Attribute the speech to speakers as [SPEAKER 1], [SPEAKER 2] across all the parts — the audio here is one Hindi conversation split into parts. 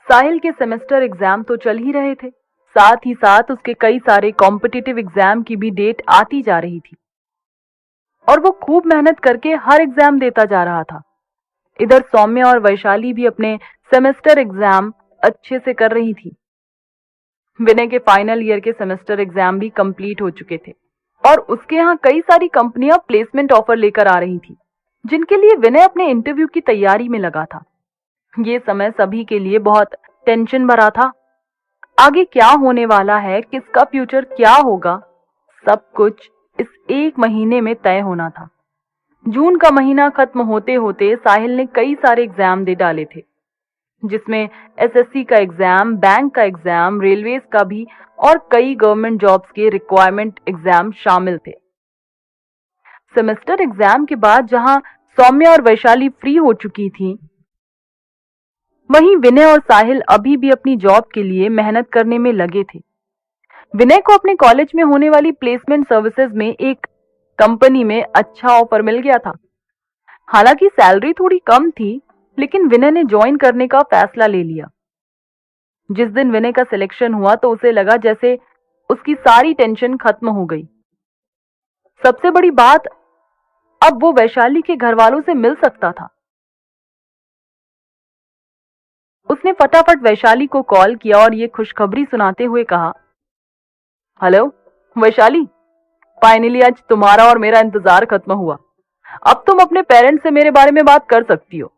[SPEAKER 1] साहिल के सेमेस्टर एग्जाम तो चल ही रहे थे, साथ ही साथ उसके कई सारे कॉम्पिटिटिव एग्जाम की भी डेट आती जा रही थी और वो खूब मेहनत करके हर एग्जाम देता जा रहा था। इधर सौम्या और वैशाली भी अपने सेमेस्टर एग्जाम अच्छे से कर रही थी। विनय के फाइनल ईयर के सेमेस्टर एग्जाम भी कंप्लीट हो चुके थे और उसके यहाँ कई सारी कंपनियां प्लेसमेंट ऑफर लेकर आ रही थी, जिनके लिए विनय अपने इंटरव्यू की तैयारी में लगा था। ये समय सभी के लिए बहुत टेंशन भरा था। आगे क्या होने वाला है, किसका फ्यूचर क्या होगा, सब कुछ इस एक महीने में तय होना था। जून का महीना खत्म होते होते साहिल ने कई सारे एग्जाम दे डाले थे, जिसमें एसएससी का एग्जाम, बैंक का एग्जाम, रेलवेज का भी और कई गवर्नमेंट जॉब्स के रिक्वायरमेंट एग्जाम शामिल थे। सेमेस्टर एग्जाम के बाद जहां सौम्या और वैशाली फ्री हो चुकी थी, वहीं विनय और साहिल अभी भी अपनी जॉब के लिए मेहनत करने में लगे थे। विनय को अपने कॉलेज में होने वाली प्लेसमेंट सर्विसेज में एक कंपनी में अच्छा ऑफर मिल गया था। हालांकि सैलरी थोड़ी कम थी, लेकिन विनय ने ज्वाइन करने का फैसला ले लिया। जिस दिन विनय का सिलेक्शन हुआ तो उसे लगा जैसे उसकी सारी टेंशन खत्म हो गई। सबसे बड़ी बात, अब वो वैशाली के घर वालों से मिल सकता था। उसने फटाफट वैशाली को कॉल किया और ये खुशखबरी सुनाते हुए कहा, हेलो वैशाली, फाइनली आज तुम्हारा और मेरा इंतजार खत्म हुआ। अब तुम अपने पेरेंट्स से मेरे बारे में बात कर सकती हो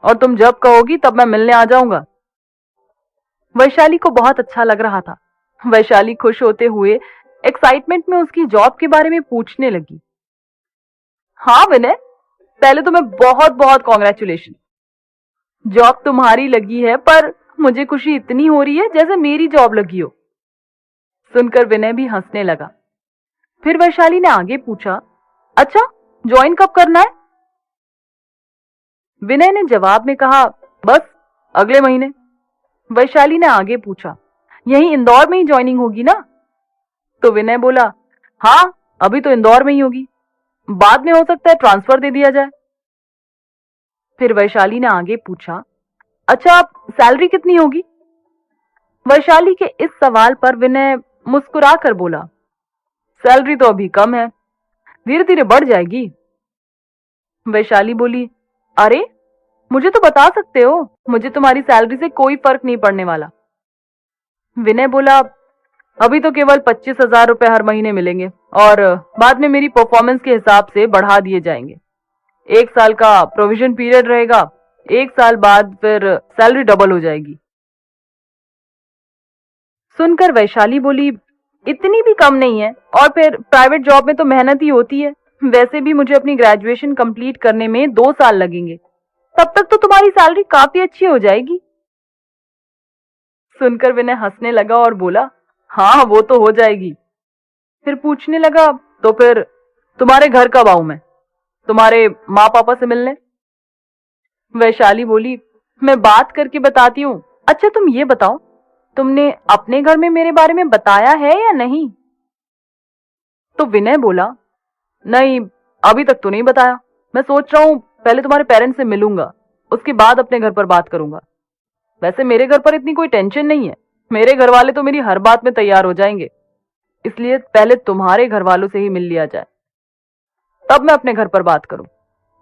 [SPEAKER 1] और तुम जब कहोगी तब मैं मिलने आ जाऊंगा। वैशाली को बहुत अच्छा लग रहा था। वैशाली खुश होते हुए एक्साइटमेंट में उसकी जॉब के बारे में पूछने लगी। हाँ विनय, पहले तो मैं बहुत बहुत कॉन्ग्रेचुलेशन। जॉब तुम्हारी लगी है, पर मुझे खुशी इतनी हो रही है जैसे मेरी जॉब लगी हो। सुनकर विनय भी हंसने लगा। फिर वैशाली ने आगे पूछा, अच्छा ज्वाइन कब करना है? विनय ने जवाब में कहा, बस अगले महीने। वैशाली ने आगे पूछा, यही इंदौर में ही ज्वाइनिंग होगी ना? तो विनय बोला, हाँ अभी तो इंदौर में ही होगी, बाद में हो सकता है ट्रांसफर दे दिया जाए। फिर वैशाली ने आगे पूछा, अच्छा सैलरी कितनी होगी? वैशाली के इस सवाल पर विनय मुस्कुरा कर बोला, सैलरी तो अभी कम है, धीरे धीरे बढ़ जाएगी। वैशाली बोली, अरे मुझे तो बता सकते हो, मुझे तुम्हारी सैलरी से कोई फर्क नहीं पड़ने वाला। विनय बोला, अभी तो केवल 25,000 रुपए हर महीने मिलेंगे और बाद में मेरी परफॉर्मेंस के हिसाब से बढ़ा दिए जाएंगे। 1 साल का प्रोविजन पीरियड रहेगा, 1 साल बाद फिर सैलरी डबल हो जाएगी। सुनकर वैशाली बोली, इतनी भी कम नहीं है, और फिर प्राइवेट जॉब में तो मेहनत ही होती है। वैसे भी मुझे अपनी ग्रेजुएशन कंप्लीट करने में 2 साल लगेंगे, तब तक तो तुम्हारी सैलरी काफी अच्छी हो जाएगी। सुनकर विनय हंसने लगा और बोला, हाँ वो तो हो जाएगी। फिर पूछने लगा, तो फिर तुम्हारे घर कब आऊं मैं, तुम्हारे माँ पापा से मिलने? वैशाली बोली, मैं बात करके बताती हूँ। अच्छा तुम ये बताओ, तुमने अपने घर में मेरे बारे में बताया है या नहीं? तो विनय बोला, नहीं अभी तक तो नहीं बताया, मैं सोच रहा हूँ पहले तुम्हारे पेरेंट्स से मिलूंगा, उसके बाद अपने घर पर बात करूंगा। वैसे मेरे घर पर इतनी कोई टेंशन नहीं है, मेरे घर वाले तो मेरी हर बात में तैयार हो जाएंगे, इसलिए पहले तुम्हारे घर वालों से ही मिल लिया जाए, तब मैं अपने घर पर बात करूं।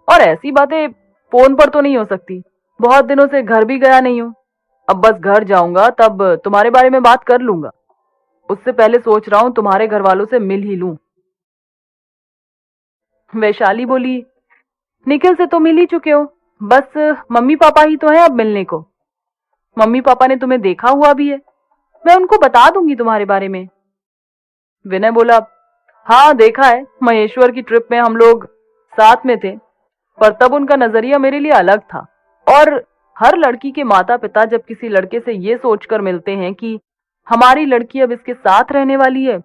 [SPEAKER 1] और ऐसी बातें फोन पर तो नहीं हो सकती, बहुत दिनों से घर भी गया नहीं हूं, अब बस घर जाऊंगा तब तुम्हारे बारे में बात कर लूंगा। उससे पहले सोच रहा हूं तुम्हारे घर वालों से मिल ही लूं। वैशाली बोली, निखिल से तो मिल ही चुके हो, बस मम्मी पापा ही तो हैं अब मिलने को। मम्मी पापा ने तुम्हें देखा हुआ भी है, मैं उनको बता दूंगी तुम्हारे बारे में। विनय बोला, हाँ देखा है, महेश्वर की ट्रिप में हम लोग साथ में थे, पर तब उनका नजरिया मेरे लिए अलग था। और हर लड़की के माता पिता जब किसी लड़के से ये सोचकर मिलते हैं कि हमारी लड़की अब इसके साथ रहने वाली है,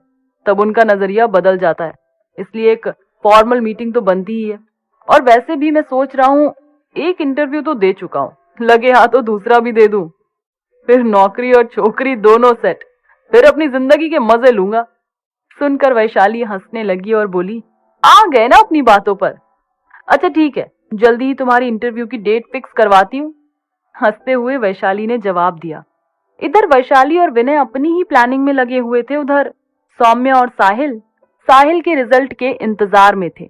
[SPEAKER 1] तब उनका नजरिया बदल जाता है। इसलिए एक फॉर्मल मीटिंग तो बनती ही है। और वैसे भी मैं सोच रहा हूँ एक इंटरव्यू तो दे चुका हूँ, लगे हाथों दूसरा भी दे दूं, फिर नौकरी और छोकरी दोनों सेट, फिर अपनी जिंदगी के मजे लूंगा। सुनकर वैशाली हंसने लगी और बोली, आ गए ना अपनी बातों पर। अच्छा ठीक है, जल्दी ही तुम्हारी इंटरव्यू की डेट फिक्स करवाती हूँ। हंसते हुए वैशाली ने जवाब दिया। इधर वैशाली और विनय अपनी ही प्लानिंग में लगे हुए थे। उधर सौम्या और साहिल साहिल के रिजल्ट के इंतजार में थे।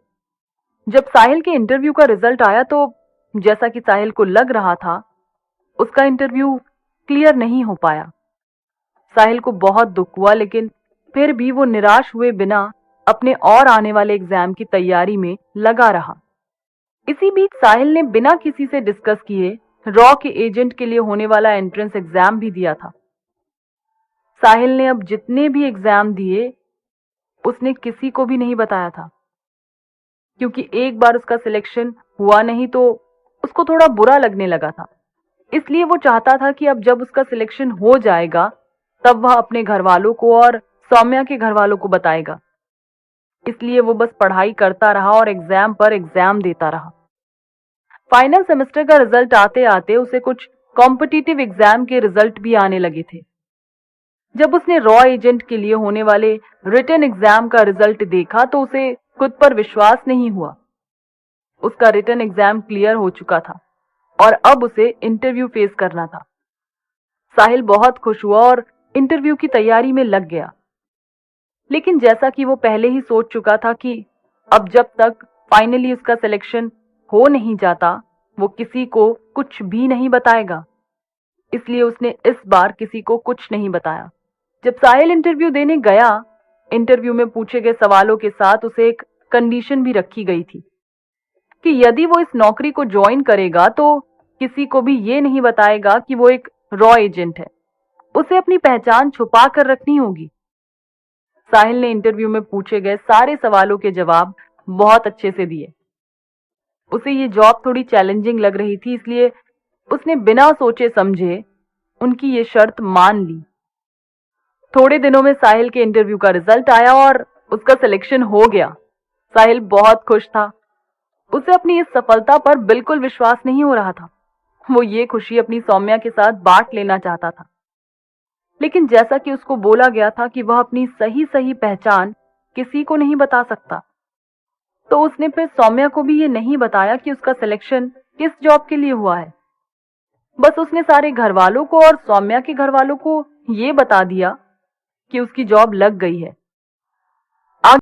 [SPEAKER 1] जब साहिल के इंटरव्यू का रिजल्ट आया तो जैसा कि साहिल को लग रहा था, उसका इंटरव्यू क्लियर नहीं हो पाया। साहिल को बहुत दुख हुआ, लेकिन फिर भी वो निराश हुए बिना अपने और आने वाले एग्जाम की तैयारी में लगा रहा। इसी बीच साहिल ने बिना किसी से डिस्कस किए रॉ के एजेंट के लिए होने वाला एंट्रेंस एग्जाम भी दिया था। साहिल ने अब जितने भी एग्जाम दिए उसने किसी को भी नहीं बताया था, क्योंकि एक बार उसका सिलेक्शन हुआ नहीं तो उसको थोड़ा बुरा लगने लगा था। इसलिए वो चाहता था कि अब जब उसका सिलेक्शन हो जाएगा तब वह अपने घर वालों को और सौम्या के घर वालों को बताएगा। इसलिए वो बस पढ़ाई करता रहा और एग्जाम पर एग्जाम देता रहा। फाइनल सेमेस्टर का रिजल्ट आते आते उसे कुछ कॉम्पिटिटिव एग्जाम के रिजल्ट भी आने लगे थे। जब उसने रॉ एजेंट के लिए होने वाले रिटन एग्जाम का रिजल्ट देखा तो उसे खुद पर विश्वास नहीं हुआ। उसका रिटन एग्जाम क्लियर हो चुका था और अब उसे इंटरव्यू फेस करना था। साहिल बहुत खुश हुआ और इंटरव्यू की तैयारी में लग गया। लेकिन जैसा कि वो पहले ही सोच चुका था कि अब जब तक फाइनली उसका सिलेक्शन हो नहीं जाता वो किसी को कुछ भी नहीं बताएगा, इसलिए उसने इस बार किसी को कुछ नहीं बताया। जब साहिल इंटरव्यू देने गया, इंटरव्यू में पूछे गए सवालों के साथ उसे एक कंडीशन भी रखी गई थी कि यदि वो इस नौकरी को ज्वाइन करेगा तो किसी को भी ये नहीं बताएगा कि वो एक रॉ एजेंट है। उसे अपनी पहचान छुपा कर रखनी होगी। साहिल ने इंटरव्यू में पूछे गए सारे सवालों के जवाब बहुत अच्छे से दिए। उसे ये जॉब थोड़ी चैलेंजिंग लग रही थी, इसलिए उसने बिना सोचे समझे उनकी ये शर्त मान ली। थोड़े दिनों में साहिल के इंटरव्यू का रिजल्ट आया और उसका सिलेक्शन हो गया। साहिल बहुत खुश था। उसे अपनी इस सफलता पर बिल्कुल विश्वास नहीं हो रहा था। वो ये खुशी अपनी सौम्या के साथ बांट लेना चाहता था, लेकिन जैसा कि उसको बोला गया था कि वह अपनी सही पहचान किसी को नहीं बता सकता, तो उसने फिर सौम्या को भी ये नहीं बताया कि उसका सिलेक्शन किस जॉब के लिए हुआ है। बस उसने सारे घर वालों को और सौम्या के घर वालों को ये बता दिया कि उसकी जॉब लग गई है।